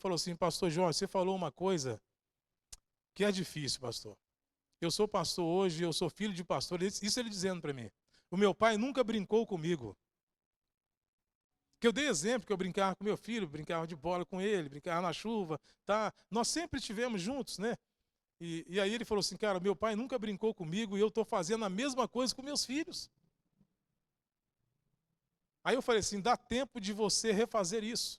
falou assim: pastor Jorge, você falou uma coisa que é difícil, pastor. Eu sou pastor hoje, eu sou filho de pastor. Isso ele dizendo para mim. O meu pai nunca brincou comigo. Que eu dei exemplo, que eu brincava com meu filho, brincava de bola com ele, brincava na chuva, tá? Nós sempre estivemos juntos, né? E aí ele falou assim, cara, meu pai nunca brincou comigo e eu estou fazendo a mesma coisa com meus filhos. Aí eu falei assim, dá tempo de você refazer isso.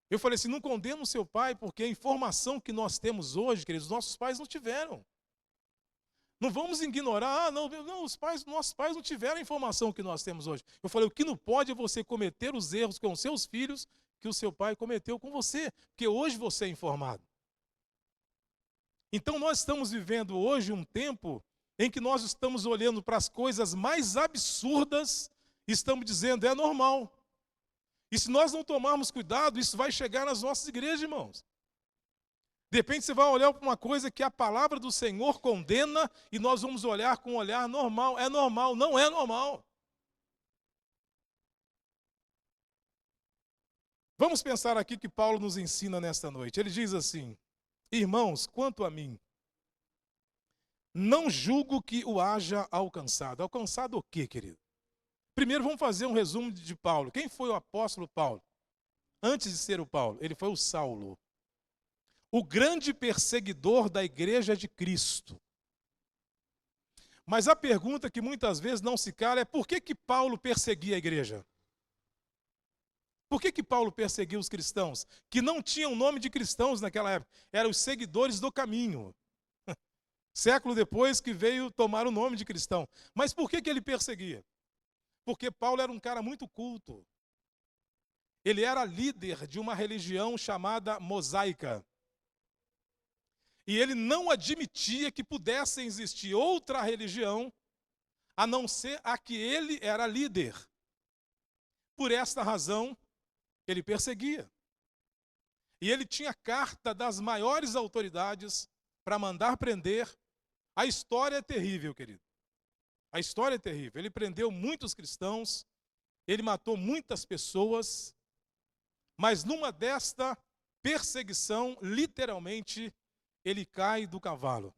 Eu falei assim, não condena o seu pai, porque a informação que nós temos hoje, queridos, nossos pais não tiveram. Não vamos ignorar, não, nossos pais não tiveram a informação que nós temos hoje. Eu falei, o que não pode é você cometer os erros com os seus filhos que o seu pai cometeu com você, porque hoje você é informado. Então nós estamos vivendo hoje um tempo em que nós estamos olhando para as coisas mais absurdas e estamos dizendo, é normal. E se nós não tomarmos cuidado, isso vai chegar nas nossas igrejas, irmãos. De repente você vai olhar para uma coisa que a palavra do Senhor condena e nós vamos olhar com um olhar normal. É normal, não é normal. Vamos pensar aqui que Paulo nos ensina nesta noite. Ele diz assim, irmãos, quanto a mim, não julgo que o haja alcançado. Alcançado o quê, querido? Primeiro vamos fazer um resumo de Paulo. Quem foi o apóstolo Paulo? Antes de ser o Paulo, ele foi o Saulo. O grande perseguidor da igreja de Cristo. Mas a pergunta que muitas vezes não se cala é por que Paulo perseguia a igreja? Por que Paulo perseguiu os cristãos? Que não tinham nome de cristãos naquela época. Eram os seguidores do caminho. Século depois que veio tomar o nome de cristão. Mas por que ele perseguia? Porque Paulo era um cara muito culto. Ele era líder de uma religião chamada mosaica. E ele não admitia que pudesse existir outra religião a não ser a que ele era líder. Por esta razão, ele perseguia. E ele tinha carta das maiores autoridades para mandar prender. A história é terrível, querido. A história é terrível. Ele prendeu muitos cristãos, ele matou muitas pessoas, mas numa desta perseguição, literalmente, ele cai do cavalo.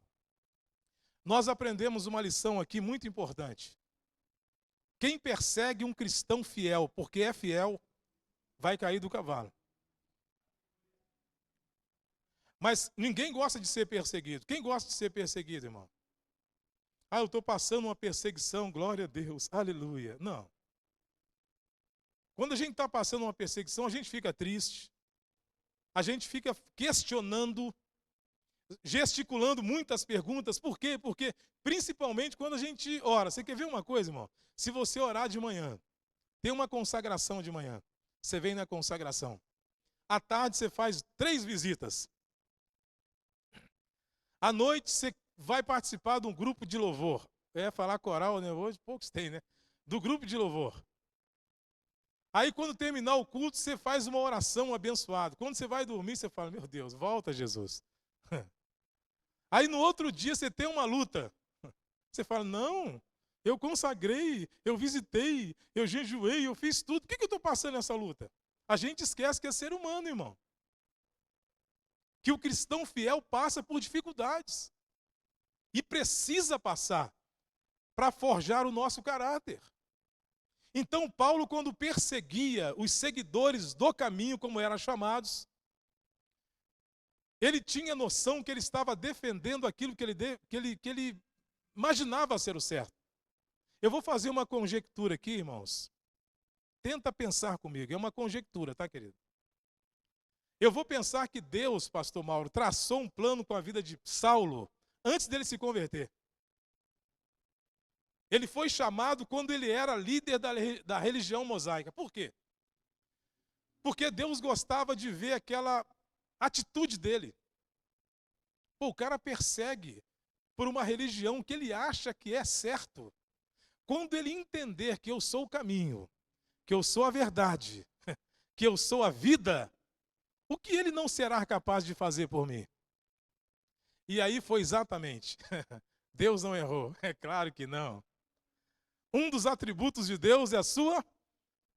Nós aprendemos uma lição aqui muito importante. Quem persegue um cristão fiel, porque é fiel, vai cair do cavalo. Mas ninguém gosta de ser perseguido. Quem gosta de ser perseguido, irmão? Ah, eu estou passando uma perseguição, glória a Deus, aleluia. Não. Quando a gente está passando uma perseguição, a gente fica triste. A gente fica questionando, gesticulando muitas perguntas. Por quê? Porque, principalmente quando a gente ora. Você quer ver uma coisa, irmão? Se você orar de manhã, tem uma consagração de manhã, você vem na consagração. À tarde você faz 3 visitas. À noite você vai participar de um grupo de louvor. Falar coral, né? Hoje poucos têm, né? Do grupo de louvor. Aí quando terminar o culto, você faz uma oração abençoada. Quando você vai dormir, você fala, meu Deus, volta Jesus. Aí no outro dia você tem uma luta. Você fala, não, eu consagrei, eu visitei, eu jejuei, eu fiz tudo. Por que eu estou passando essa luta? A gente esquece que é ser humano, irmão. Que o cristão fiel passa por dificuldades. E precisa passar para forjar o nosso caráter. Então Paulo, quando perseguia os seguidores do caminho, como eram chamados, ele tinha noção que ele estava defendendo aquilo que ele imaginava ser o certo. Eu vou fazer uma conjectura aqui, irmãos. Tenta pensar comigo, é uma conjectura, tá, querido? Eu vou pensar que Deus, pastor Mauro, traçou um plano com a vida de Saulo antes dele se converter. Ele foi chamado quando ele era líder da religião mosaica. Por quê? Porque Deus gostava de ver aquela atitude dele. Pô, o cara persegue por uma religião que ele acha que é certo. Quando ele entender que eu sou o caminho, que eu sou a verdade, que eu sou a vida, o que ele não será capaz de fazer por mim? E aí foi exatamente. Deus não errou. É claro que não. Um dos atributos de Deus é a sua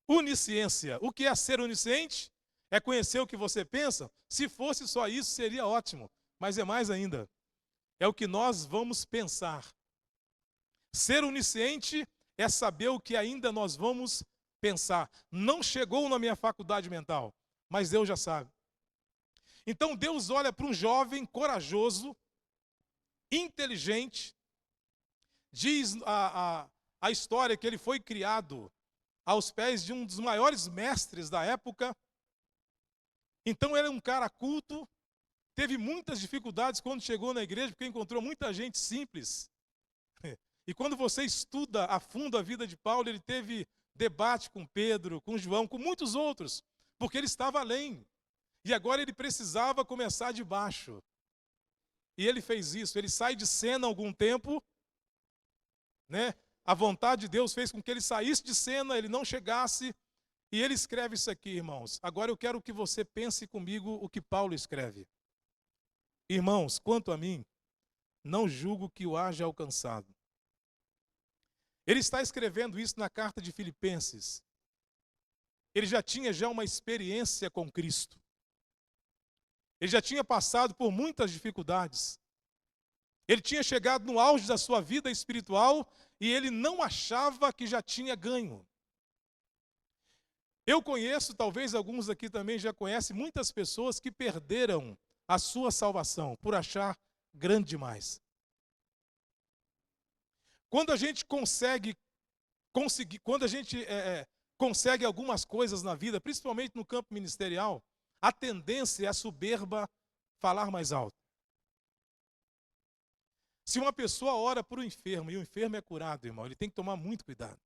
onisciência. O que é ser onisciente? É conhecer o que você pensa? Se fosse só isso, seria ótimo. Mas é mais ainda. É o que nós vamos pensar. Ser onisciente é saber o que ainda nós vamos pensar. Não chegou na minha faculdade mental, mas Deus já sabe. Então Deus olha para um jovem corajoso, inteligente. Diz a história que ele foi criado aos pés de um dos maiores mestres da época. Então ele é um cara culto, teve muitas dificuldades quando chegou na igreja, porque encontrou muita gente simples. E quando você estuda a fundo a vida de Paulo, ele teve debate com Pedro, com João, com muitos outros, porque ele estava além. E agora ele precisava começar de baixo. E ele fez isso, ele sai de cena há algum tempo, né? A vontade de Deus fez com que ele saísse de cena, ele não chegasse. E ele escreve isso aqui, irmãos. Agora eu quero que você pense comigo o que Paulo escreve. Irmãos, quanto a mim, não julgo que o haja alcançado. Ele está escrevendo isso na carta de Filipenses. Ele já tinha uma experiência com Cristo. Ele já tinha passado por muitas dificuldades. Ele tinha chegado no auge da sua vida espiritual e ele não achava que já tinha ganho. Eu conheço, talvez alguns aqui também já conhecem, muitas pessoas que perderam a sua salvação por achar grande demais. Quando a gente consegue algumas coisas na vida, principalmente no campo ministerial, a tendência é a soberba falar mais alto. Se uma pessoa ora por um enfermo e o enfermo é curado, irmão, ele tem que tomar muito cuidado.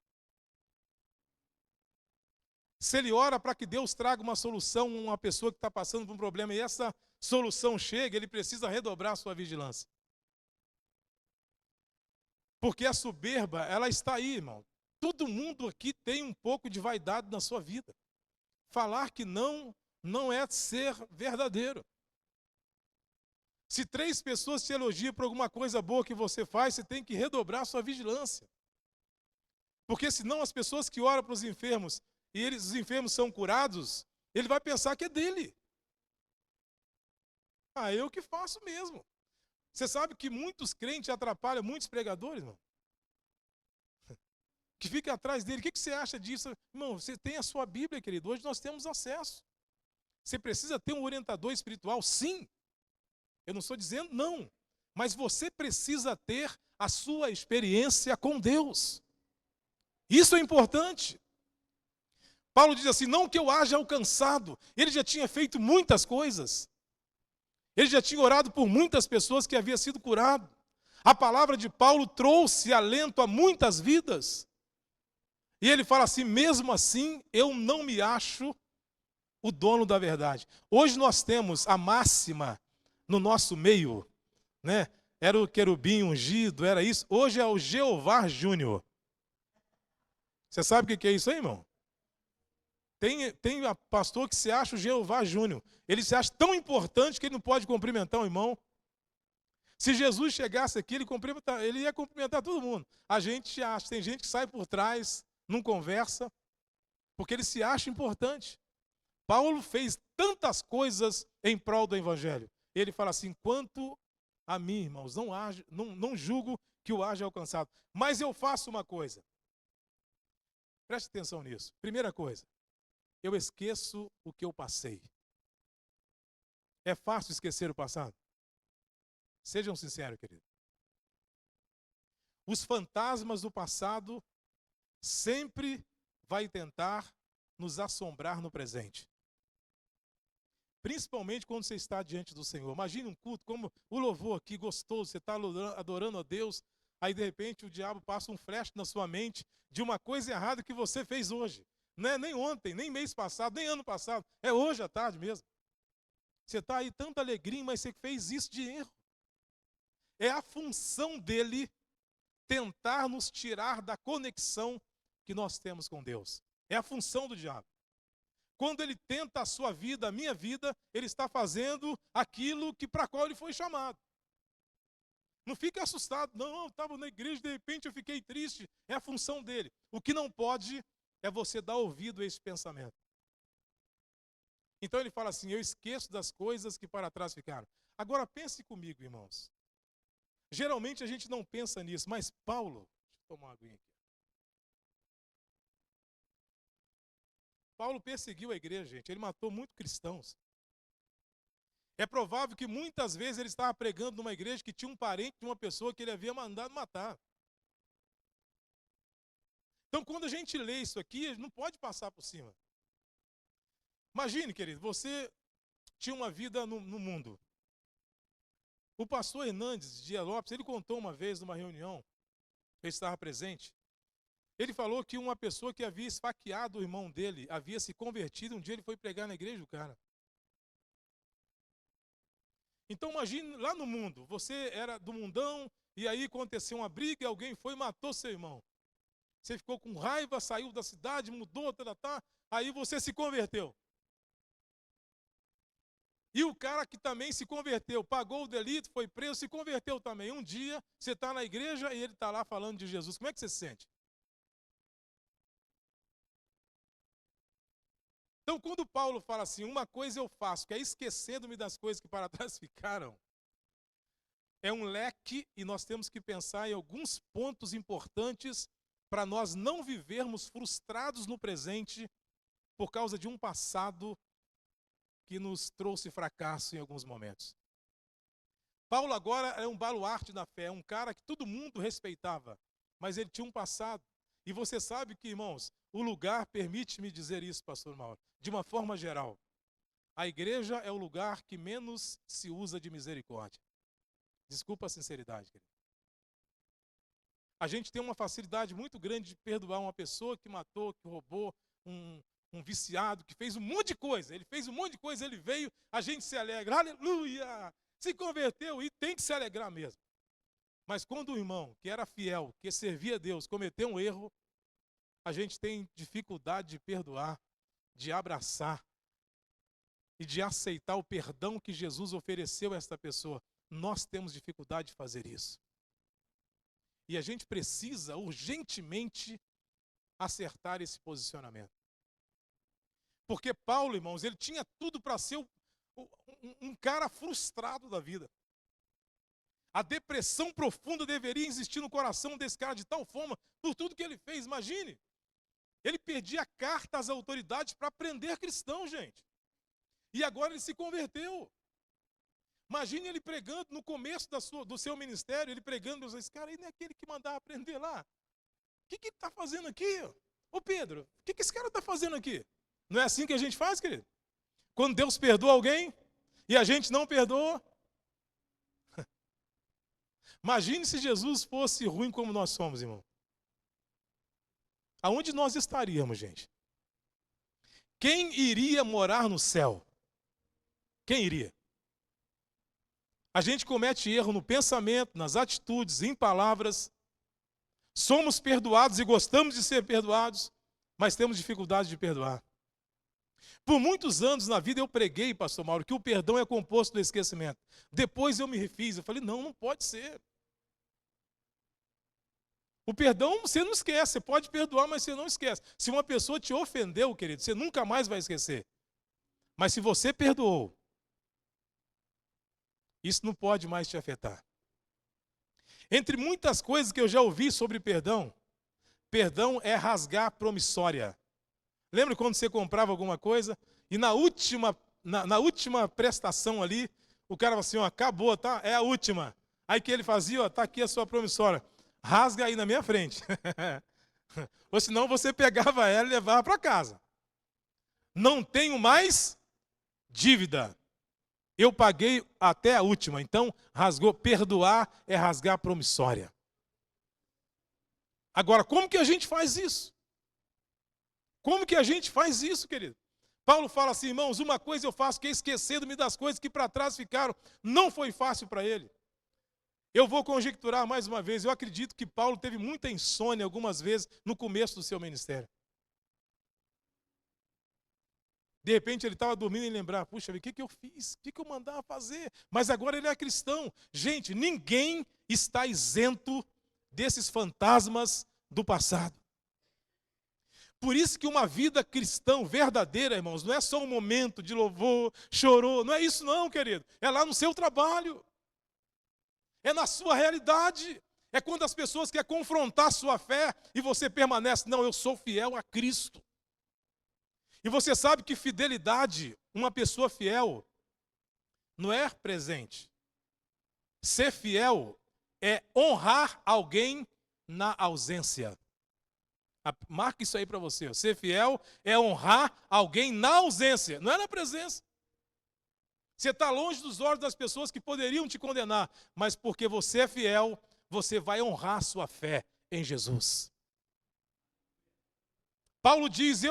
Se ele ora para que Deus traga uma solução a uma pessoa que está passando por um problema e essa solução chega, ele precisa redobrar a sua vigilância. Porque a soberba, ela está aí, irmão. Todo mundo aqui tem um pouco de vaidade na sua vida. Falar que não é ser verdadeiro. Se 3 pessoas te elogiam por alguma coisa boa que você faz, você tem que redobrar a sua vigilância. Porque senão as pessoas que oram para os enfermos e os enfermos são curados, ele vai pensar que é dele. Eu que faço mesmo. Você sabe que muitos crentes atrapalham muitos pregadores, irmão? Que fica atrás dele. O que você acha disso? Irmão, você tem a sua Bíblia, querido. Hoje nós temos acesso. Você precisa ter um orientador espiritual? Sim. Eu não estou dizendo não. Mas você precisa ter a sua experiência com Deus. Isso é importante. Paulo diz assim, não que eu haja alcançado. Ele já tinha feito muitas coisas. Ele já tinha orado por muitas pessoas que haviam sido curado. A palavra de Paulo trouxe alento a muitas vidas. E ele fala assim, mesmo assim, eu não me acho o dono da verdade. Hoje nós temos a máxima no nosso meio, né? Era o querubim ungido, era isso. Hoje é o Jeová Júnior. Você sabe o que é isso aí, irmão? Tem pastor que se acha o Jeová Júnior. Ele se acha tão importante que ele não pode cumprimentar um irmão. Se Jesus chegasse aqui, ele ia cumprimentar todo mundo. A gente acha, tem gente que sai por trás, não conversa, porque ele se acha importante. Paulo fez tantas coisas em prol do Evangelho. Ele fala assim, quanto a mim, irmãos, não julgo que o haja alcançado. Mas eu faço uma coisa. Preste atenção nisso. Primeira coisa, eu esqueço o que eu passei. É fácil esquecer o passado? Sejam sinceros, querido. Os fantasmas do passado sempre vai tentar nos assombrar no presente. Principalmente quando você está diante do Senhor. Imagine um culto como o louvor aqui, gostoso, você está adorando a Deus, aí de repente o diabo passa um flash na sua mente de uma coisa errada que você fez hoje. Não é nem ontem, nem mês passado, nem ano passado, é hoje à tarde mesmo. Você está aí tanta alegria, mas você fez isso de erro. É a função dele tentar nos tirar da conexão que nós temos com Deus. É a função do diabo. Quando ele tenta a sua vida, a minha vida, ele está fazendo aquilo para qual ele foi chamado. Não fique assustado. Não, eu estava na igreja, de repente eu fiquei triste. É a função dele. O que não pode é você dar ouvido a esse pensamento. Então ele fala assim, eu esqueço das coisas que para trás ficaram. Agora pense comigo, irmãos. Geralmente a gente não pensa nisso, mas Paulo, deixa eu tomar uma aguinha aqui. Paulo perseguiu a igreja, gente. Ele matou muitos cristãos. É provável que muitas vezes ele estava pregando numa igreja que tinha um parente de uma pessoa que ele havia mandado matar. Então, quando a gente lê isso aqui, a gente não pode passar por cima. Imagine, querido, você tinha uma vida no mundo. O pastor Hernandes de Lopes, ele contou uma vez numa reunião, eu estava presente, ele falou que uma pessoa que havia esfaqueado o irmão dele havia se convertido, um dia ele foi pregar na igreja do cara. Então imagine, lá no mundo, você era do mundão, e aí aconteceu uma briga, alguém foi e matou seu irmão. Você ficou com raiva, saiu da cidade, mudou, aí você se converteu. E o cara que também se converteu, pagou o delito, foi preso, se converteu também. Um dia, você está na igreja e ele está lá falando de Jesus. Como é que você se sente? Então, quando Paulo fala assim, uma coisa eu faço, que é esquecendo-me das coisas que para trás ficaram, é um leque e nós temos que pensar em alguns pontos importantes para nós não vivermos frustrados no presente por causa de um passado que nos trouxe fracasso em alguns momentos. Paulo agora é um baluarte da fé, é um cara que todo mundo respeitava, mas ele tinha um passado. E você sabe que, irmãos, o lugar, permite-me dizer isso, pastor Mauro, de uma forma geral, a igreja é o lugar que menos se usa de misericórdia. Desculpa a sinceridade, querido. A gente tem uma facilidade muito grande de perdoar uma pessoa que matou, que roubou, um viciado, que fez um monte de coisa. Ele fez um monte de coisa, ele veio, a gente se alegra, aleluia, se converteu e tem que se alegrar mesmo. Mas quando o irmão, que era fiel, que servia a Deus, cometeu um erro, a gente tem dificuldade de perdoar, de abraçar e de aceitar o perdão que Jesus ofereceu a esta pessoa. Nós temos dificuldade de fazer isso. E a gente precisa urgentemente acertar esse posicionamento. Porque Paulo, irmãos, ele tinha tudo para ser um cara frustrado da vida. A depressão profunda deveria existir no coração desse cara de tal forma, por tudo que ele fez. Imagine, ele perdia carta às autoridades para prender cristãos, gente. E agora ele se converteu. Imagine ele pregando no começo do seu ministério, ele pregando, esse cara aí não é aquele que mandava prender lá. O que ele está fazendo aqui? Ô Pedro, o que esse cara está fazendo aqui? Não é assim que a gente faz, querido? Quando Deus perdoa alguém e a gente não perdoa. Imagine se Jesus fosse ruim como nós somos, irmão. Aonde nós estaríamos, gente? Quem iria morar no céu? Quem iria? A gente comete erro no pensamento, nas atitudes, em palavras. Somos perdoados e gostamos de ser perdoados, mas temos dificuldade de perdoar. Por muitos anos na vida eu preguei, pastor Mauro, que o perdão é composto do esquecimento. Depois eu me refiz, eu falei, não pode ser. O perdão você não esquece, você pode perdoar, mas você não esquece. Se uma pessoa te ofendeu, querido, você nunca mais vai esquecer. Mas se você perdoou, isso não pode mais te afetar. Entre muitas coisas que eu já ouvi sobre perdão, perdão é rasgar promissória. Lembra quando você comprava alguma coisa e na última prestação ali, o cara falava assim, ó, acabou, tá? É a última. Aí que ele fazia, ó, tá aqui a sua promissória. Rasga aí na minha frente. Ou senão você pegava ela e levava para casa. Não tenho mais dívida. Eu paguei até a última, então rasgou. Perdoar é rasgar a promissória. Agora, como que a gente faz isso? Como que a gente faz isso, querido? Paulo fala assim, irmãos, uma coisa eu faço que é esquecendo-me das coisas que para trás ficaram. Não foi fácil para ele. Eu vou conjecturar mais uma vez, eu acredito que Paulo teve muita insônia algumas vezes no começo do seu ministério. De repente ele estava dormindo e lembrar, puxa, o que eu fiz? O que eu mandava fazer? Mas agora ele é cristão. Gente, ninguém está isento desses fantasmas do passado. Por isso que uma vida cristã verdadeira, irmãos, não é só um momento de louvor, chorou, não é isso não, querido. É lá no seu trabalho, é na sua realidade. É quando as pessoas querem confrontar a sua fé e você permanece, não, eu sou fiel a Cristo. E você sabe que fidelidade, uma pessoa fiel, não é presente. Ser fiel é honrar alguém na ausência. Marca isso aí para você. Ser fiel é honrar alguém na ausência, não é na presença. Você está longe dos olhos das pessoas que poderiam te condenar, mas porque você é fiel, você vai honrar sua fé em Jesus. Paulo diz,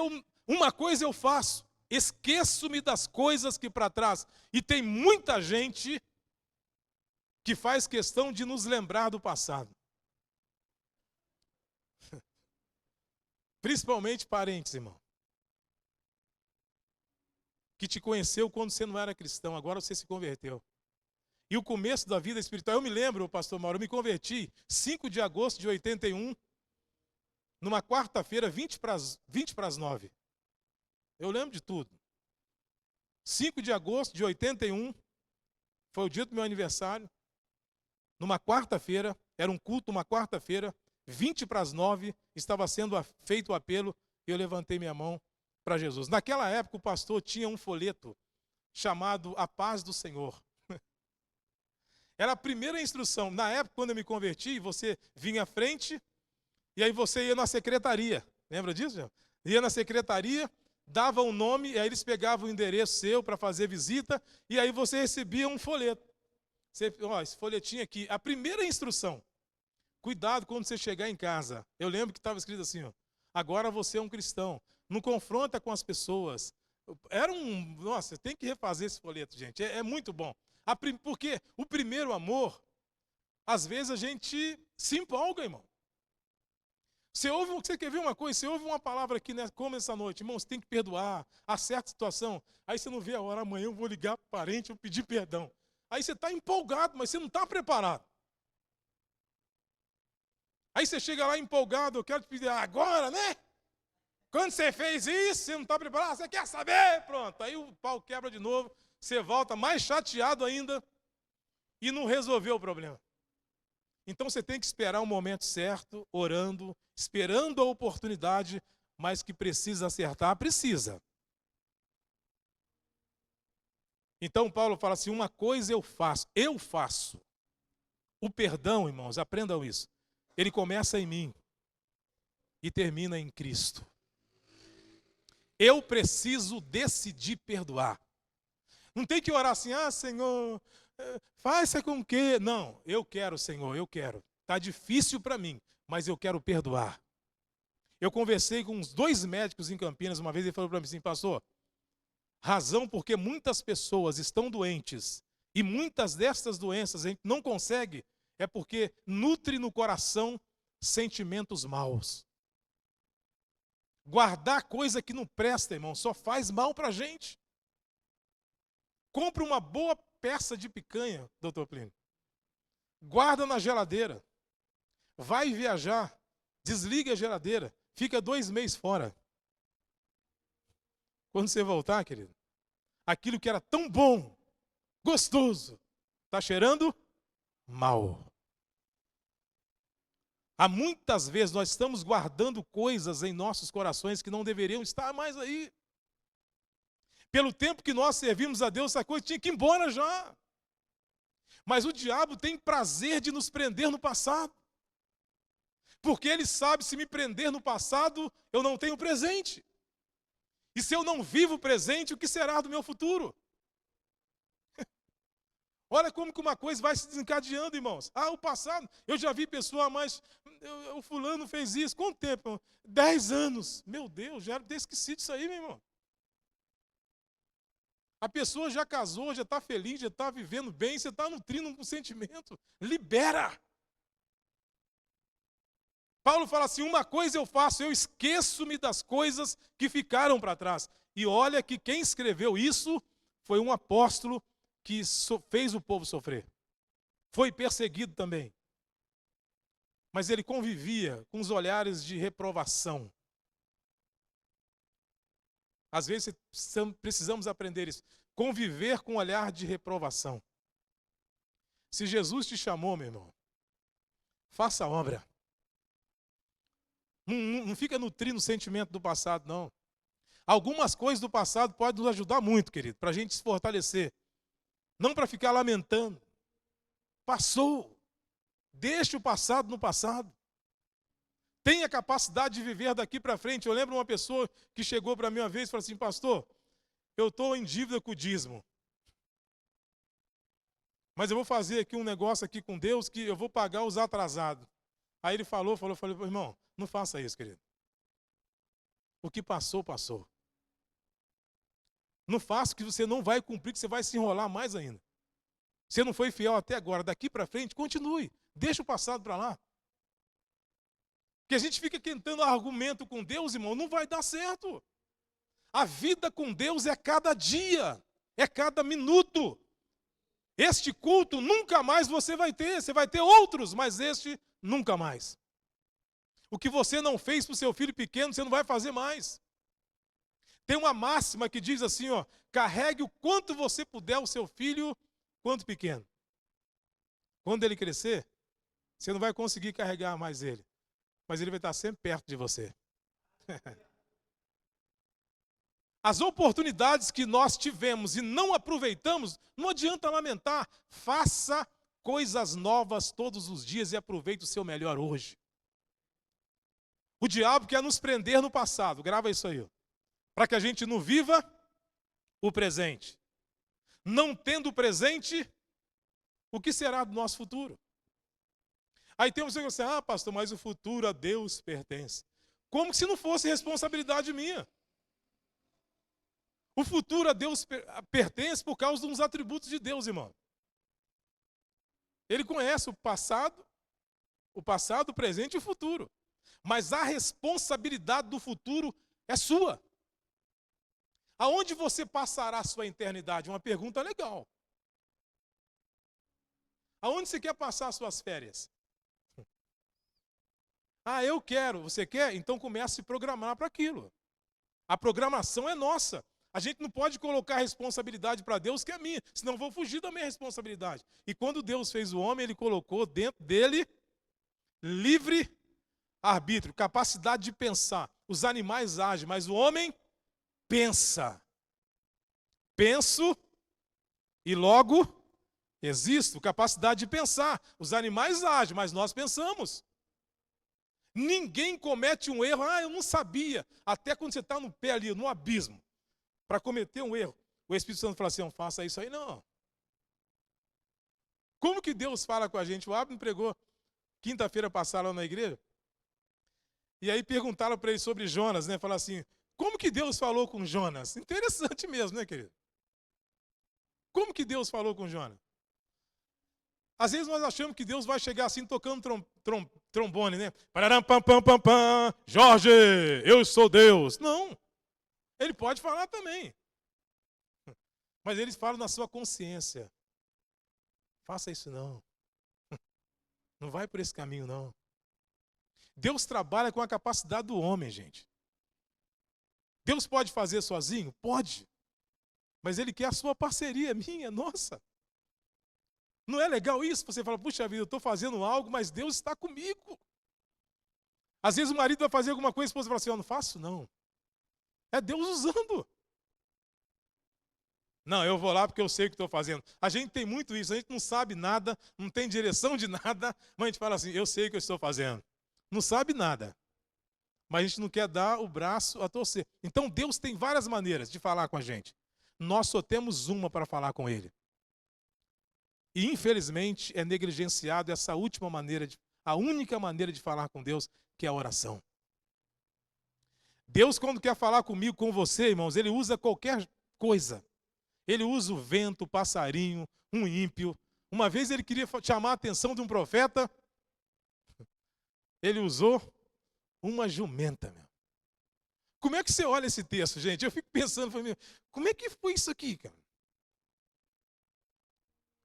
uma coisa eu faço, esqueço-me das coisas que para trás. E tem muita gente que faz questão de nos lembrar do passado. Principalmente parentes, irmão. Que te conheceu quando você não era cristão, agora você se converteu. E o começo da vida espiritual, eu me lembro, pastor Mauro, eu me converti 5 de agosto de 81, numa quarta-feira, 20 para as 9. Eu lembro de tudo. 5 de agosto de 81, foi o dia do meu aniversário, numa quarta-feira, era um culto, uma quarta-feira, 20 para as 9, estava sendo feito o apelo, e eu levantei minha mão para Jesus. Naquela época, o pastor tinha um folheto chamado A Paz do Senhor. Era a primeira instrução. Na época, quando eu me converti, você vinha à frente, e aí você ia na secretaria. Lembra disso, Jean? Ia na secretaria, dava um nome, e aí eles pegavam o endereço seu para fazer visita, e aí você recebia um folheto. Esse folhetinho aqui, a primeira instrução. Cuidado quando você chegar em casa. Eu lembro que estava escrito assim, ó, agora você é um cristão. Não confronta com as pessoas. Nossa, tem que refazer esse folheto, gente. É muito bom. Porque o primeiro amor, às vezes a gente se empolga, irmão. Você quer ver uma coisa? Você ouve uma palavra aqui, né, como essa noite. Irmão, você tem que perdoar. Há certa situação. Aí você não vê a hora, amanhã eu vou ligar para o parente, eu pedir perdão. Aí você está empolgado, mas você não está preparado. Aí você chega lá empolgado, eu quero te pedir agora, né? Quando você fez isso, você não está preparado, você quer saber? Pronto, aí o pau quebra de novo, você volta mais chateado ainda e não resolveu o problema. Então você tem que esperar o momento certo, orando, esperando a oportunidade, mas que precisa acertar, precisa. Então Paulo fala assim, uma coisa eu faço. O perdão, irmãos, aprendam isso. Ele começa em mim e termina em Cristo. Eu preciso decidir perdoar. Não tem que orar assim, Senhor, faça com que... Não, eu quero, Senhor, eu quero. Está difícil para mim, mas eu quero perdoar. Eu conversei com uns 2 médicos em Campinas uma vez e ele falou para mim assim, pastor, razão porque muitas pessoas estão doentes e muitas destas doenças a gente não consegue é porque nutre no coração sentimentos maus. Guardar coisa que não presta, irmão, só faz mal para a gente. Compra uma boa peça de picanha, doutor Plínio. Guarda na geladeira. Vai viajar, desliga a geladeira, fica 2 meses fora. Quando você voltar, querido, aquilo que era tão bom, gostoso, está cheirando mal. Há muitas vezes nós estamos guardando coisas em nossos corações que não deveriam estar mais aí. Pelo tempo que nós servimos a Deus, essa coisa tinha que ir embora já. Mas o diabo tem prazer de nos prender no passado. Porque ele sabe, se me prender no passado, eu não tenho presente. E se eu não vivo o presente, o que será do meu futuro? Olha como que uma coisa vai se desencadeando, irmãos. O passado, eu já vi pessoa, mas o fulano fez isso. Quanto tempo? 10 anos. Meu Deus, já era ter esquecido isso aí, meu irmão. A pessoa já casou, já está feliz, já está vivendo bem, você está nutrindo um sentimento. Libera. Paulo fala assim, uma coisa eu faço, eu esqueço-me das coisas que ficaram para trás. E olha que quem escreveu isso foi um apóstolo que fez o povo sofrer. Foi perseguido também. Mas ele convivia com os olhares de reprovação. Às vezes precisamos aprender isso. Conviver com um olhar de reprovação. Se Jesus te chamou, meu irmão, faça a obra. Não fica nutrindo o sentimento do passado, não. Algumas coisas do passado podem nos ajudar muito, querido, para a gente se fortalecer. Não para ficar lamentando. Passou. Deixe o passado no passado. Tenha capacidade de viver daqui para frente. Eu lembro uma pessoa que chegou para mim uma vez e falou assim: pastor, eu estou em dívida com o dízimo. Mas eu vou fazer aqui um negócio aqui com Deus que eu vou pagar os atrasados. Aí ele falei, irmão, não faça isso, querido. O que passou, passou. Não faça, que você não vai cumprir, que você vai se enrolar mais ainda. Você não foi fiel até agora, daqui para frente, continue. Deixa o passado para lá. Porque a gente fica tentando argumento com Deus, irmão, não vai dar certo. A vida com Deus é cada dia, é cada minuto. Este culto nunca mais você vai ter outros, mas este nunca mais. O que você não fez para o seu filho pequeno, você não vai fazer mais. Tem uma máxima que diz assim, ó, carregue o quanto você puder o seu filho, quanto pequeno. Quando ele crescer, você não vai conseguir carregar mais ele, mas ele vai estar sempre perto de você. As oportunidades que nós tivemos e não aproveitamos, não adianta lamentar. Faça coisas novas todos os dias e aproveite o seu melhor hoje. O diabo quer nos prender no passado, grava isso aí, para que a gente não viva o presente. Não tendo o presente, o que será do nosso futuro? Aí tem você que diz assim, pastor, mas o futuro a Deus pertence. Como se não fosse responsabilidade minha? O futuro a Deus pertence por causa de uns atributos de Deus, irmão. Ele conhece o passado, o presente e o futuro. Mas a responsabilidade do futuro é sua. Aonde você passará a sua eternidade? Uma pergunta legal. Aonde você quer passar as suas férias? Eu quero. Você quer? Então comece a se programar para aquilo. A programação é nossa. A gente não pode colocar a responsabilidade para Deus, que é minha, senão eu vou fugir da minha responsabilidade. E quando Deus fez o homem, ele colocou dentro dele livre arbítrio, capacidade de pensar. Os animais agem, mas o homem pensa. Penso e logo existo. Capacidade de pensar. Os animais agem, mas nós pensamos. Ninguém comete um erro. Eu não sabia. Até quando você está no pé ali, no abismo, para cometer um erro. O Espírito Santo fala assim, não faça isso aí não. Como que Deus fala com a gente? O Abner pregou quinta-feira passada lá na igreja. E aí perguntaram para ele sobre Jonas, né? Falaram assim, como que Deus falou com Jonas? Interessante mesmo, né, querido? Como que Deus falou com Jonas? Às vezes nós achamos que Deus vai chegar assim tocando trombone, né? Pararam, pam, pam, pam, pam. Jorge, eu sou Deus. Não. Ele pode falar também. Mas eles falam na sua consciência. Faça isso não. Não vai por esse caminho não. Deus trabalha com a capacidade do homem, gente. Deus pode fazer sozinho? Pode. Mas Ele quer a sua parceria, minha, nossa. Não é legal isso? Você fala, puxa vida, eu estou fazendo algo, mas Deus está comigo. Às vezes o marido vai fazer alguma coisa e a esposa fala assim, eu não faço não. É Deus usando. Não, eu vou lá porque eu sei o que estou fazendo. A gente tem muito isso, a gente não sabe nada, não tem direção de nada, mas a gente fala assim, eu sei o que eu estou fazendo. Não sabe nada, mas a gente não quer dar o braço a torcer. Então Deus tem várias maneiras de falar com a gente. Nós só temos uma para falar com Ele. E infelizmente é negligenciado essa última maneira, a única maneira de falar com Deus, que é a oração. Deus, quando quer falar comigo, com você, irmãos, Ele usa qualquer coisa. Ele usa o vento, o passarinho, um ímpio. Uma vez Ele queria chamar a atenção de um profeta, Ele usou uma jumenta, meu. Como é que você olha esse texto, gente? Eu fico pensando, como é que foi isso aqui, cara?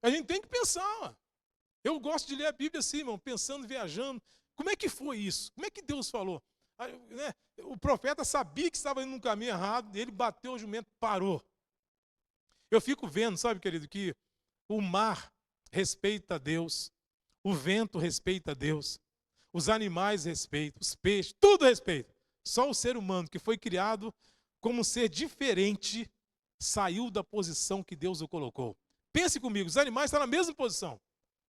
A gente tem que pensar. Eu gosto de ler a Bíblia assim, irmão, pensando, viajando. Como é que foi isso? Como é que Deus falou? Aí, né, o profeta sabia que estava indo num caminho errado, e ele bateu o jumento, parou. Eu fico vendo, sabe, querido, que o mar respeita a Deus, o vento respeita a Deus, os animais respeitam, os peixes, tudo respeita. Só o ser humano, que foi criado como um ser diferente, saiu da posição que Deus o colocou. Pense comigo, os animais estão na mesma posição.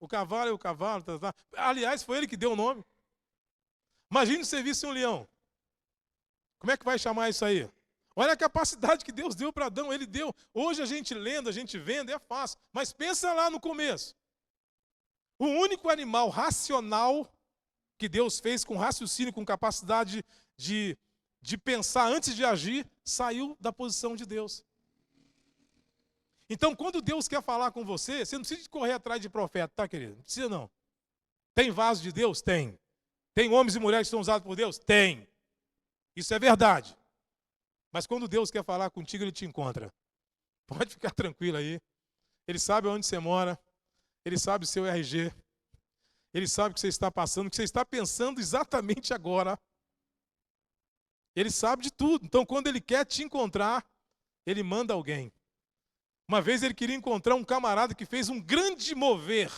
O cavalo é o cavalo. Tá. Aliás, foi ele que deu o nome. Imagine você visse um leão. Como é que vai chamar isso aí? Olha a capacidade que Deus deu para Adão, ele deu. Hoje a gente lendo, a gente vendo, é fácil. Mas pensa lá no começo. O único animal racional que Deus fez com raciocínio, com capacidade de pensar antes de agir, saiu da posição de Deus. Então, quando Deus quer falar com você, você não precisa correr atrás de profeta, tá, querido? Não precisa, não. Tem vaso de Deus? Tem. Tem homens e mulheres que são usados por Deus? Tem. Isso é verdade. Mas quando Deus quer falar contigo, Ele te encontra. Pode ficar tranquilo aí. Ele sabe onde você mora. Ele sabe o seu RG. Ele sabe o que você está passando, o que você está pensando exatamente agora. Ele sabe de tudo. Então, quando Ele quer te encontrar, Ele manda alguém. Uma vez ele queria encontrar um camarada que fez um grande mover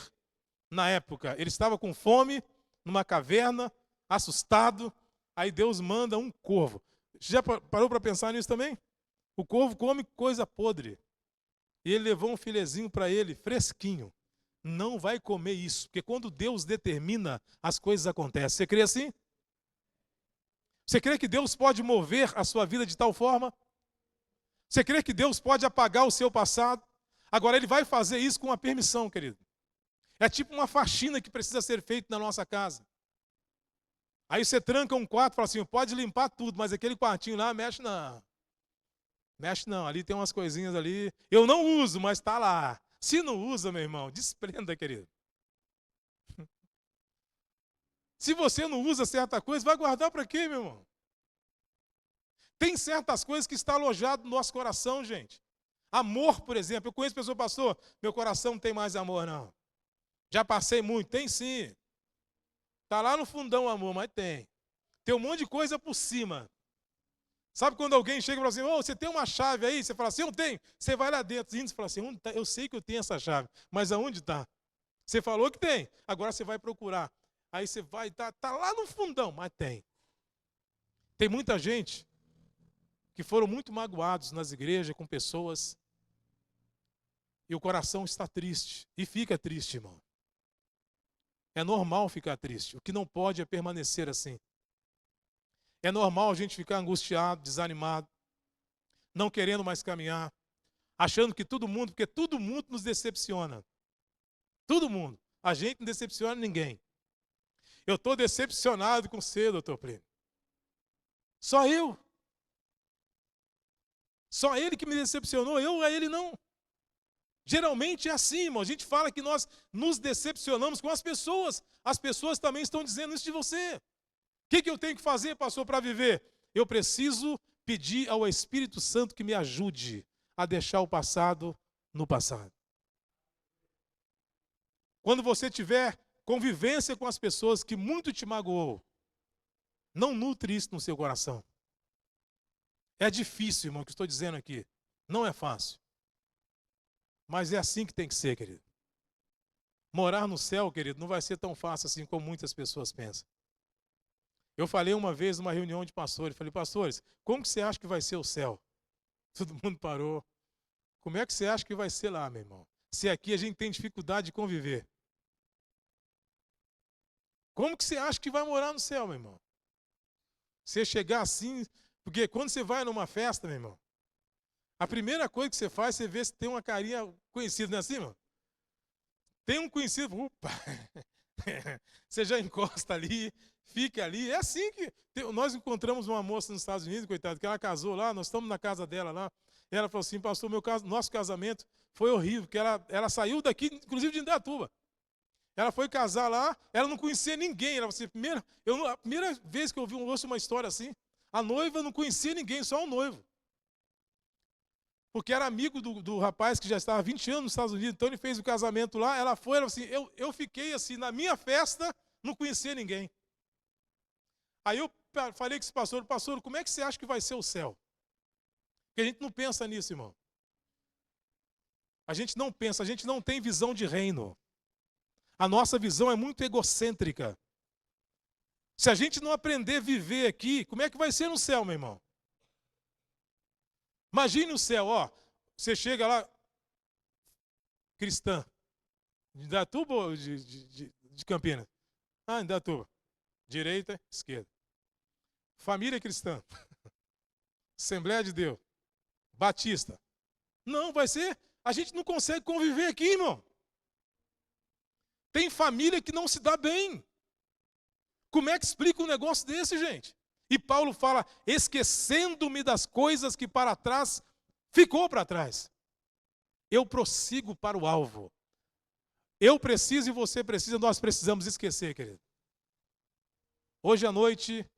na época. Ele estava com fome, numa caverna, assustado. Aí Deus manda um corvo. Já parou para pensar nisso também? O corvo come coisa podre. E ele levou um filezinho para ele, fresquinho. Não vai comer isso, porque quando Deus determina, as coisas acontecem. Você crê assim? Você crê que Deus pode mover a sua vida de tal forma? Você crê que Deus pode apagar o seu passado? Agora, Ele vai fazer isso com a permissão, querido. É tipo uma faxina que precisa ser feita na nossa casa. Aí você tranca um quarto e fala assim, pode limpar tudo, mas aquele quartinho lá, mexe não. Mexe não, ali tem umas coisinhas ali. Eu não uso, mas está lá. Se não usa, meu irmão, desprenda, querido. Se você não usa certa coisa, vai guardar para quê, meu irmão? Tem certas coisas que estão alojadas no nosso coração, gente. Amor, por exemplo. Eu conheço pessoas, pastor, meu coração não tem mais amor, não. Já passei muito. Tem sim. Está lá no fundão o amor, mas tem. Tem um monte de coisa por cima. Sabe quando alguém chega e fala assim, você tem uma chave aí? Você fala assim, eu tenho. Você vai lá dentro e fala assim, onde tá? Eu sei que eu tenho essa chave, mas aonde está? Você falou que tem, agora você vai procurar. Aí você vai, tá lá no fundão, mas tem. Tem muita gente que foram muito magoados nas igrejas com pessoas e o coração está triste. E fica triste, irmão. É normal ficar triste. O que não pode é permanecer assim. É normal a gente ficar angustiado, desanimado, não querendo mais caminhar, achando que todo mundo, porque todo mundo nos decepciona. Todo mundo. A gente não decepciona ninguém. Eu estou decepcionado com você, doutor Plínio. Só eu. Só ele que me decepcionou, eu a ele não. Geralmente é assim, irmão. A gente fala que nós nos decepcionamos com as pessoas. As pessoas também estão dizendo isso de você. O que eu tenho que fazer, pastor, para viver? Eu preciso pedir ao Espírito Santo que me ajude a deixar o passado no passado. Quando você tiver convivência com as pessoas que muito te magoou, não nutre isso no seu coração. É difícil, irmão, o que estou dizendo aqui. Não é fácil. Mas é assim que tem que ser, querido. Morar no céu, querido, não vai ser tão fácil assim como muitas pessoas pensam. Eu falei uma vez numa reunião de pastores, falei, pastores, como que você acha que vai ser o céu? Todo mundo parou. Como é que você acha que vai ser lá, meu irmão? Se aqui a gente tem dificuldade de conviver. Como que você acha que vai morar no céu, meu irmão? Você chegar assim, porque quando você vai numa festa, meu irmão, a primeira coisa que você faz, você vê se tem uma carinha conhecida, não é assim, irmão? Tem um conhecido, opa, você já encosta ali, fica ali. É assim que... Nós encontramos uma moça nos Estados Unidos, coitada, que ela casou lá, nós estamos na casa dela lá. E ela falou assim, pastor, nosso casamento foi horrível, porque ela saiu daqui, inclusive de Indaiatuba. Ela foi casar lá, ela não conhecia ninguém. Ela falou assim, a primeira vez que eu ouço uma história assim, a noiva não conhecia ninguém, só o noivo. Porque era amigo do rapaz que já estava há 20 anos nos Estados Unidos, então ele fez o casamento lá, ela falou assim, eu fiquei assim, na minha festa, não conhecia ninguém. Aí eu falei com esse pastor, como é que você acha que vai ser o céu? Porque a gente não pensa nisso, irmão. A gente não pensa, a gente não tem visão de reino. A nossa visão é muito egocêntrica. Se a gente não aprender a viver aqui, como é que vai ser no céu, meu irmão? Imagine o céu, ó. Você chega lá, cristã, de Indaiatuba ou de Campinas? Ah, Indaiatuba. Direita, esquerda. Família cristã. Assembleia de Deus. Batista. Não, vai ser. A gente não consegue conviver aqui, irmão. Tem família que não se dá bem. Como é que explica um negócio desse, gente? E Paulo fala, esquecendo-me das coisas que para trás, ficou para trás. Eu prossigo para o alvo. Eu preciso e você precisa, nós precisamos esquecer, querido. Hoje à noite,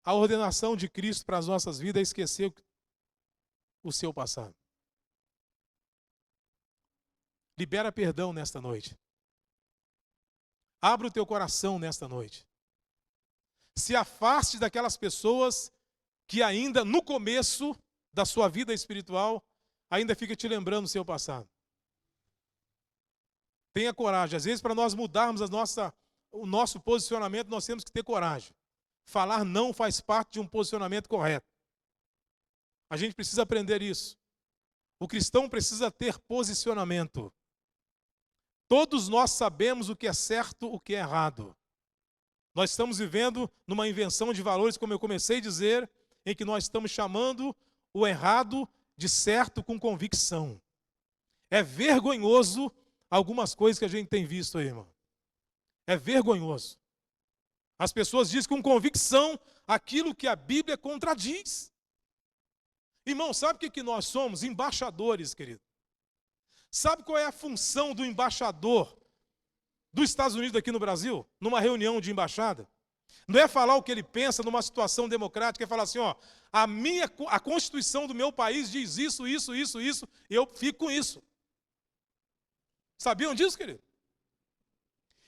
a ordenação de Cristo para as nossas vidas é esquecer o seu passado. Libera perdão nesta noite. Abra o teu coração nesta noite. Se afaste daquelas pessoas que ainda no começo da sua vida espiritual, ainda fica te lembrando do seu passado. Tenha coragem. Às vezes, para nós mudarmos o nosso posicionamento, nós temos que ter coragem. Falar não faz parte de um posicionamento correto. A gente precisa aprender isso. O cristão precisa ter posicionamento. Todos nós sabemos o que é certo, o que é errado. Nós estamos vivendo numa invenção de valores, como eu comecei a dizer, em que nós estamos chamando o errado de certo com convicção. É vergonhoso algumas coisas que a gente tem visto aí, irmão. É vergonhoso. As pessoas dizem com convicção aquilo que a Bíblia contradiz. Irmão, sabe o que nós somos? Embaixadores, querido. Sabe qual é a função do embaixador dos Estados Unidos aqui no Brasil? Numa reunião de embaixada? Não é falar o que ele pensa numa situação democrática, é falar assim, ó, a Constituição do meu país diz isso, isso, isso, isso, e eu fico com isso. Sabiam disso, querido?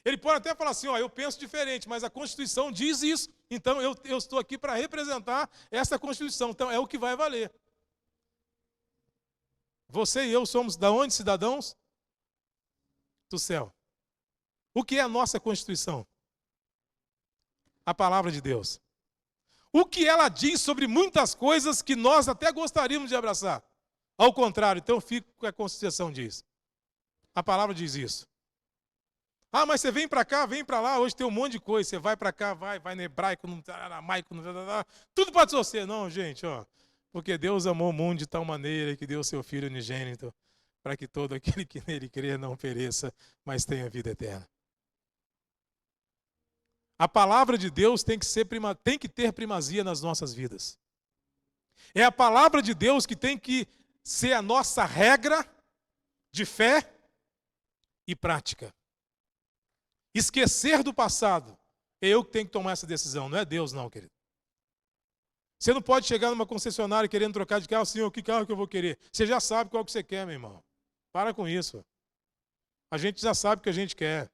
Ele pode até falar assim, ó, eu penso diferente, mas a Constituição diz isso, então eu estou aqui para representar essa Constituição, então é o que vai valer. Você e eu somos da onde, cidadãos? Do céu. O que é a nossa Constituição? A palavra de Deus. O que ela diz sobre muitas coisas que nós até gostaríamos de abraçar. Ao contrário, então eu fico com o que a Constituição diz. A palavra diz isso. Ah, mas você vem para cá, vem para lá, hoje tem um monte de coisa. Você vai para cá, vai no hebraico, no aramaico, tudo pode ser você. Não, gente, ó. Porque Deus amou o mundo de tal maneira que deu seu Filho unigênito, para que todo aquele que nele crê não pereça, mas tenha vida eterna. A palavra de Deus tem que ter primazia nas nossas vidas. É a palavra de Deus que tem que ser a nossa regra de fé e prática. Esquecer do passado, é eu que tenho que tomar essa decisão, não é Deus não, querido. Você não pode chegar numa concessionária querendo trocar de carro, Senhor, que carro que eu vou querer? Você já sabe qual que você quer, meu irmão. Para com isso. A gente já sabe o que a gente quer.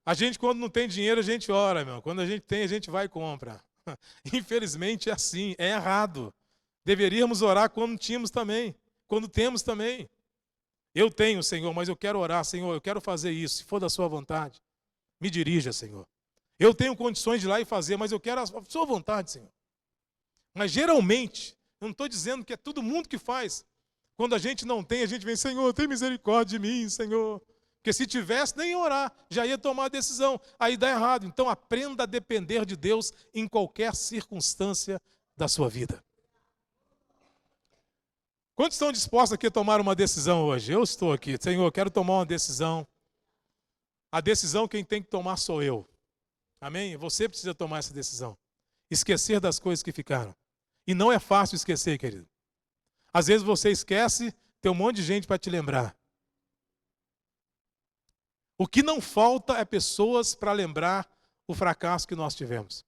A gente, quando não tem dinheiro, a gente ora, meu. Quando a gente tem, a gente vai e compra. Infelizmente é assim, é errado. Deveríamos orar quando tínhamos também, quando temos também. Eu tenho, Senhor, mas eu quero orar, Senhor, eu quero fazer isso, se for da sua vontade. Me dirija, Senhor. Eu tenho condições de ir lá e fazer, mas eu quero a sua vontade, Senhor. Mas geralmente, eu não estou dizendo que é todo mundo que faz. Quando a gente não tem, a gente vem, Senhor, tem misericórdia de mim, Senhor. Porque se tivesse, nem ia orar, já ia tomar a decisão. Aí dá errado. Então aprenda a depender de Deus em qualquer circunstância da sua vida. Quantos estão dispostos aqui a tomar uma decisão hoje? Eu estou aqui. Senhor, eu quero tomar uma decisão. A decisão quem tem que tomar sou eu. Amém? Você precisa tomar essa decisão. Esquecer das coisas que ficaram. E não é fácil esquecer, querido. Às vezes você esquece, tem um monte de gente para te lembrar. O que não falta é pessoas para lembrar o fracasso que nós tivemos.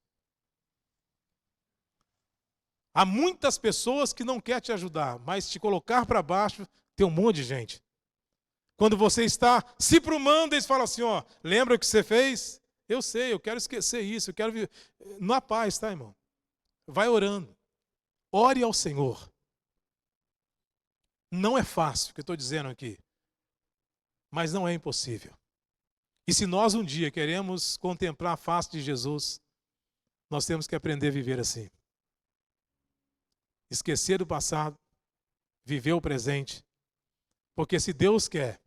Há muitas pessoas que não querem te ajudar, mas te colocar para baixo tem um monte de gente. Quando você está se prumando, eles falam assim, ó, lembra o que você fez? Eu sei, eu quero esquecer isso, eu quero viver na paz, tá, irmão? Vai orando. Ore ao Senhor. Não é fácil o que eu estou dizendo aqui, mas não é impossível. E se nós um dia queremos contemplar a face de Jesus, nós temos que aprender a viver assim. Esquecer do passado, viver o presente. Porque se Deus quer,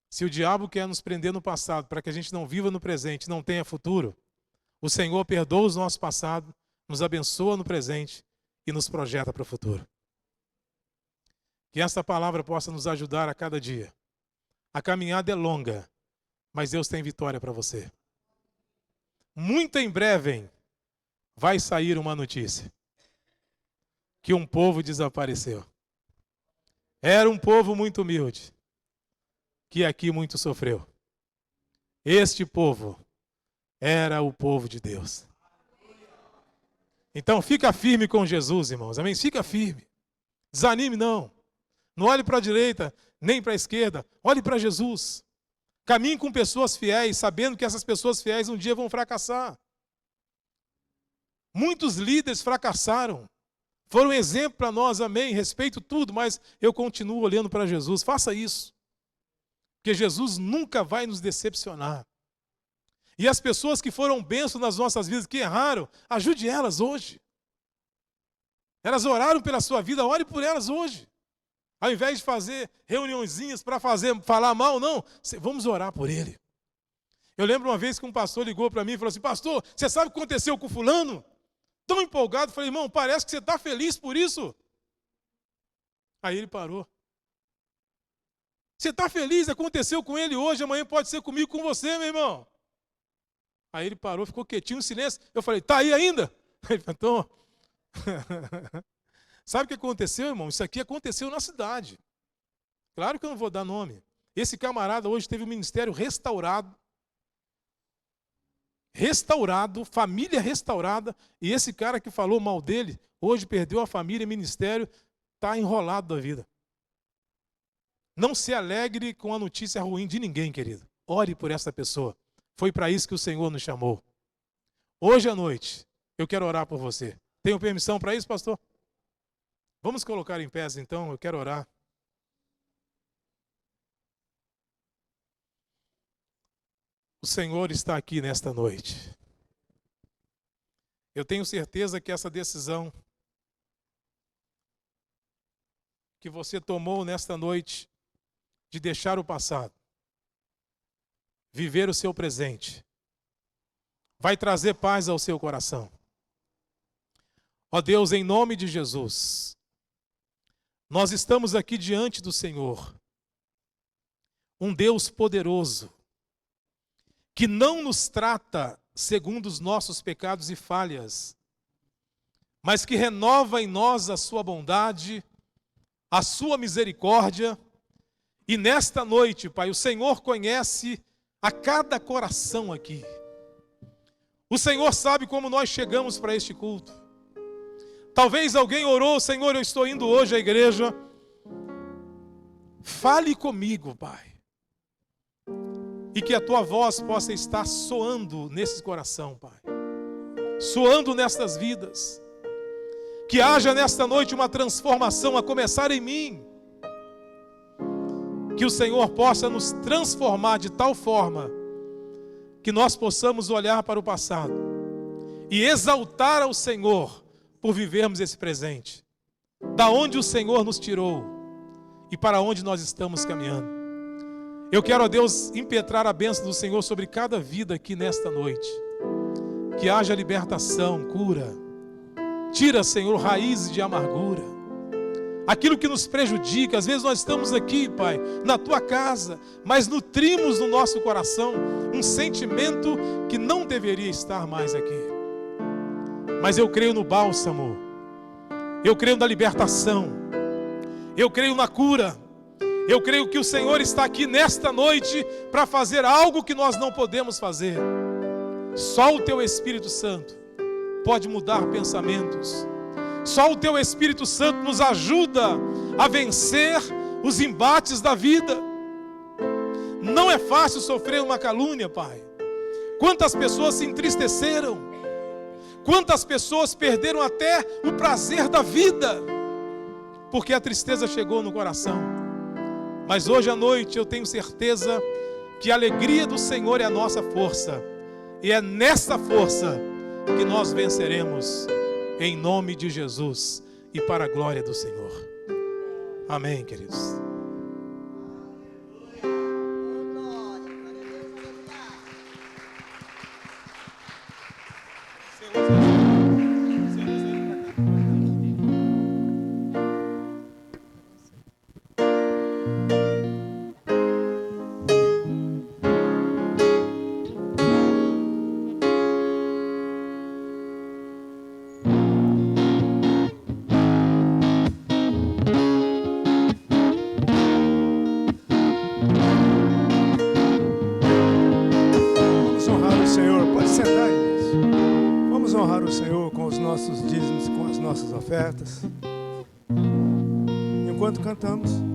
se o diabo quer nos prender no passado para que a gente não viva no presente, não tenha futuro, o Senhor perdoa os nossos passados, nos abençoa no presente e nos projeta para o futuro. Que esta palavra possa nos ajudar a cada dia. A caminhada é longa, mas Deus tem vitória para você. Muito em breve vai sair uma notícia. Que um povo desapareceu. Era um povo muito humilde, que aqui muito sofreu. Este povo era o povo de Deus. Então fica firme com Jesus, irmãos. Amém? Fica firme. Desanime não. Não olhe para a direita, nem para a esquerda. Olhe para Jesus. Caminhe com pessoas fiéis, sabendo que essas pessoas fiéis um dia vão fracassar. Muitos líderes fracassaram. Foram um exemplo para nós, amém? Respeito tudo, mas eu continuo olhando para Jesus. Faça isso. Porque Jesus nunca vai nos decepcionar. E as pessoas que foram bênçãos nas nossas vidas, que erraram, ajude elas hoje. Elas oraram pela sua vida, ore por elas hoje. Ao invés de fazer reuniõezinhas para falar mal, não, vamos orar por ele. Eu lembro uma vez que um pastor ligou para mim e falou assim: pastor, você sabe o que aconteceu com fulano? Tão empolgado, falei: irmão, parece que você está feliz por isso. Aí ele parou. Você está feliz, aconteceu com ele hoje, amanhã pode ser comigo, com você, meu irmão. Aí ele parou, ficou quietinho, em silêncio. Eu falei: tá aí ainda? Ele falou: sabe o que aconteceu, irmão? Isso aqui aconteceu na cidade. Claro que eu não vou dar nome. Esse camarada hoje teve um ministério restaurado. Família restaurada. E esse cara que falou mal dele, hoje perdeu a família e ministério, está enrolado da vida. Não se alegre com a notícia ruim de ninguém, querido. Ore por essa pessoa. Foi para isso que o Senhor nos chamou. Hoje à noite, eu quero orar por você. Tenho permissão para isso, pastor? Vamos colocar em pés, então, eu quero orar. O Senhor está aqui nesta noite. Eu tenho certeza que essa decisão que você tomou nesta noite de deixar o passado, viver o seu presente, vai trazer paz ao seu coração. Ó Deus, em nome de Jesus, nós estamos aqui diante do Senhor, um Deus poderoso, que não nos trata segundo os nossos pecados e falhas, mas que renova em nós a sua bondade, a sua misericórdia. E nesta noite, Pai, o Senhor conhece a cada coração aqui. O Senhor sabe como nós chegamos para este culto. Talvez alguém orou: Senhor, eu estou indo hoje à igreja. Fale comigo, Pai. E que a tua voz possa estar soando nesse coração, Pai. Soando nestas vidas. Que haja nesta noite uma transformação a começar em mim. Que o Senhor possa nos transformar de tal forma que nós possamos olhar para o passado e exaltar ao Senhor por vivermos esse presente. Da onde o Senhor nos tirou e para onde nós estamos caminhando. Eu quero, ó Deus, impetrar a bênção do Senhor sobre cada vida aqui nesta noite. Que haja libertação, cura. Tira, Senhor, raízes de amargura. Aquilo que nos prejudica. Às vezes nós estamos aqui, Pai, na Tua casa, mas nutrimos no nosso coração um sentimento que não deveria estar mais aqui. Mas eu creio no bálsamo. Eu creio na libertação. Eu creio na cura. Eu creio que o Senhor está aqui nesta noite para fazer algo que nós não podemos fazer. Só o Teu Espírito Santo pode mudar pensamentos. Só o Teu Espírito Santo nos ajuda a vencer os embates da vida. Não é fácil sofrer uma calúnia, Pai. Quantas pessoas se entristeceram? Quantas pessoas perderam até o prazer da vida, porque a tristeza chegou no coração. Mas hoje à noite eu tenho certeza que a alegria do Senhor é a nossa força, e é nessa força que nós venceremos, em nome de Jesus e para a glória do Senhor. Amém, queridos. Enquanto cantamos.